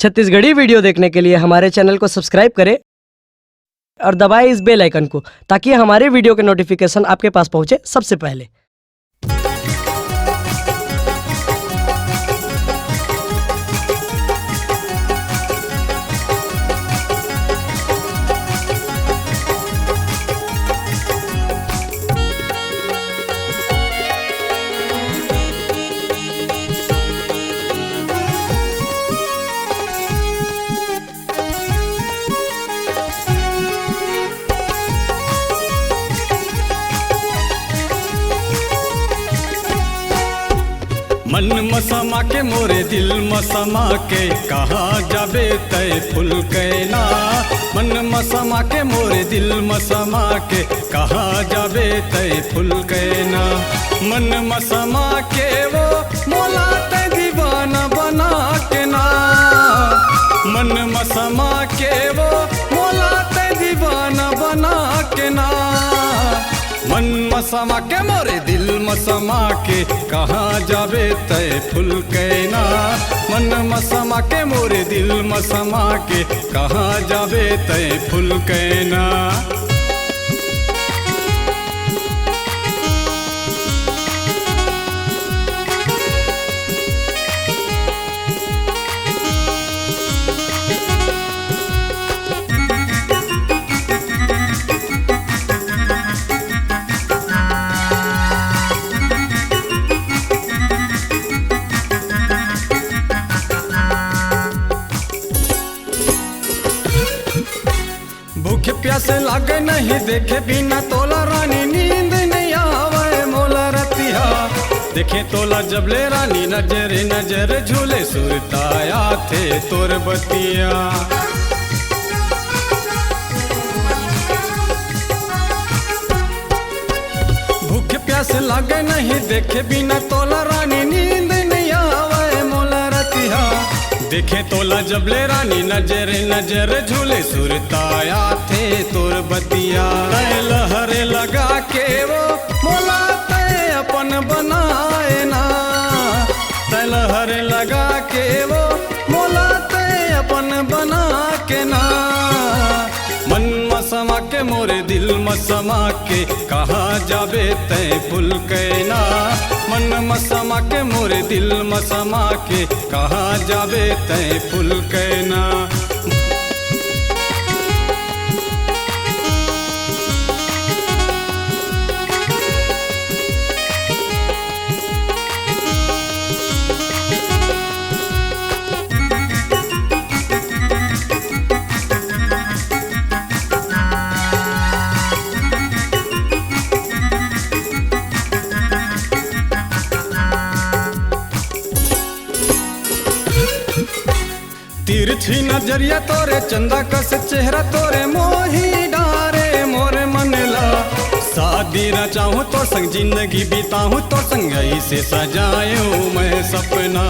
Chhattisgarhi video देखने के लिए हमारे चैनल को सब्सक्राइब करें और दबाएं इस बेल आइकन को ताकि हमारे वीडियो के नोटिफिकेशन आपके पास पहुंचे सबसे पहले। मन मसमा के मोरे दिल मसमा के कहाँ जाबे तय फुल कैना। मन मसमा के मोरे दिल मसमा के कहाँ जाबे तय फुल कैना। मन मसमा के वो मोला तय दीवाना बना के ना। मन मसमा के वो मोला तय दीवाना बना के ना। मन मसमा के मोरे दिल मसमा के कहाँ जाबे तय फुल कैना। मन मसमा के मोरे दिल मसमा के कहाँ जाबे तय फुल कैना। भूख प्यास लागे नहीं देखे बिना तोला रानी नींद नहीं आवे मोला रतिया। देखे तोला जबले रानी नजर नजर झूले सुरताया थे तोर बतिया। भूख प्यास लागे नहीं देखे बिना तोला रानी नींद नहीं आवे मोला रतिया। देखे तोला जबले रानी नजर नजर झूले सुरताया थे तोर बतिया। तय लहरे लगा के वो मोला तय अपन बनाए ना। तय लहरे लगा के वो मोला तय अपन बना के ना। मन मसमा के मोरे दिल मसमा के कहाँ जाबे तय फुल कैना। मन मसमा के मोरे दिल मसमा के कहाँ जाबे तय फुल कैना। तिरछी नजरिया तोरे चंदा कस चेहरा तोरे मोही डारे मोरे मनला। शादी रचाऊं तो संग जिंदगी बिताऊं तो संग ऐसे सजाऊं मैं सपना।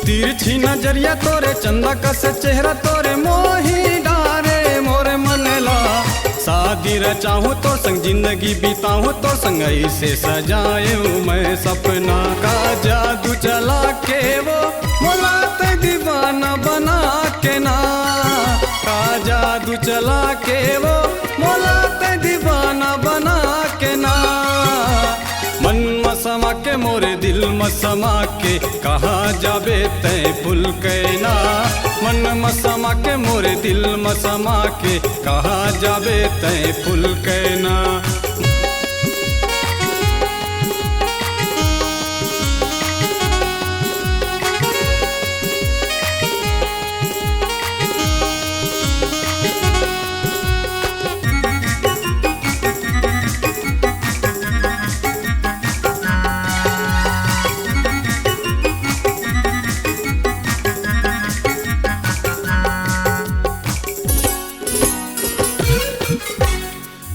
तिरछी नजरिया तोरे चंदा कस चेहरा तोरे मोही डारे मोरे मनला। शादी रचाऊं तो संग जिंदगी बिताऊं तो संग ऐसे सजाऊं मैं सपना। का जादू चला के वो मोला तय दीवाना बना के ना। का जादू चला के वो मोला तय दीवाना बना के ना। मन मसमा के मोरे दिल मसमा के कहाँ जाबे तय फुल कैना। मन मसमा के मोरे दिल मसमा के कहाँ जाबे तय फुल कैना।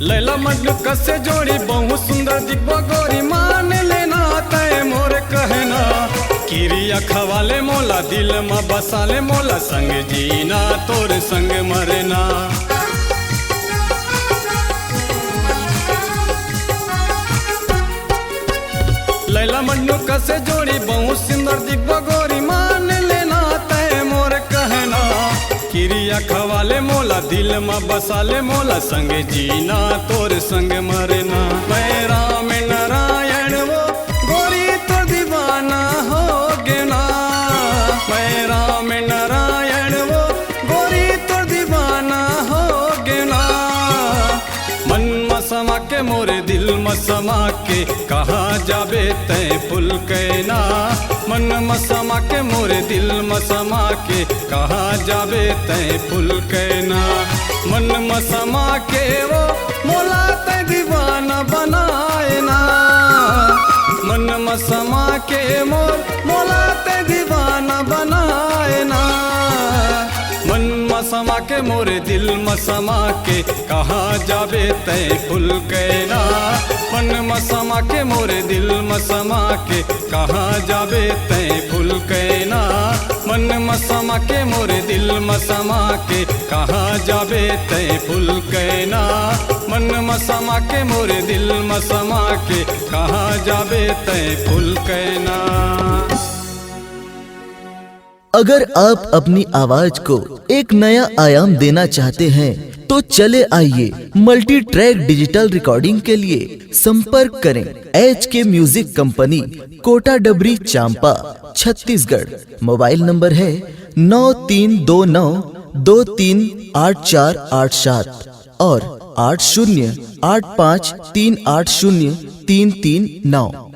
लैला मजनू कसे जोड़ी बहुत सुंदर दिखबो गोरी मान लेना तय मोर कहना। किरिया खवाले मोला दिल में बसाले मोला संग जीना तोर संग मरना। लैला मन्नू कसे जोड़ी बहुत सुंदर दिग्वा गोरी मान लेना तय मोर कहना किरिया खवाले मोला दिल में बसाले मोला संगे जीना तोर संग मरना मैं राम नारायण वो गोरी तो दीवाना हो गेना मैं राम नारायण वो गोरी तो दीवाना हो गेना मन में समा के मोरे दिल में समा के कहा जाबे तय फुल कैना मन में समा के मोरे दिल में समा के कहा जाबे तय फुल कैना मन में समा के वो मोला तय दीवाना बनाए ना मन में समा के मोला तय दीवाना बनाए ना मन में समा के मोरे दिल में समा के कहा जाबे तय फुल कैना मन में समा के मोरे दिल में समा के कहा जाबे तय फुल कैना मन में समा के मोरे दिल में समा के कहा जाबे तय फुल कैना मन में समा के मोरे दिल में समा के कहा जाबे तय फुल कैना। अगर आप अपनी आवाज को एक नया आयाम देना चाहते हैं तो चले आइए मल्टी ट्रैक डिजिटल रिकॉर्डिंग के लिए संपर्क करें HK म्यूजिक कंपनी कोटा डबरी चांपा छत्तीसगढ़। मोबाइल नंबर है 9329238487 और 8085380339।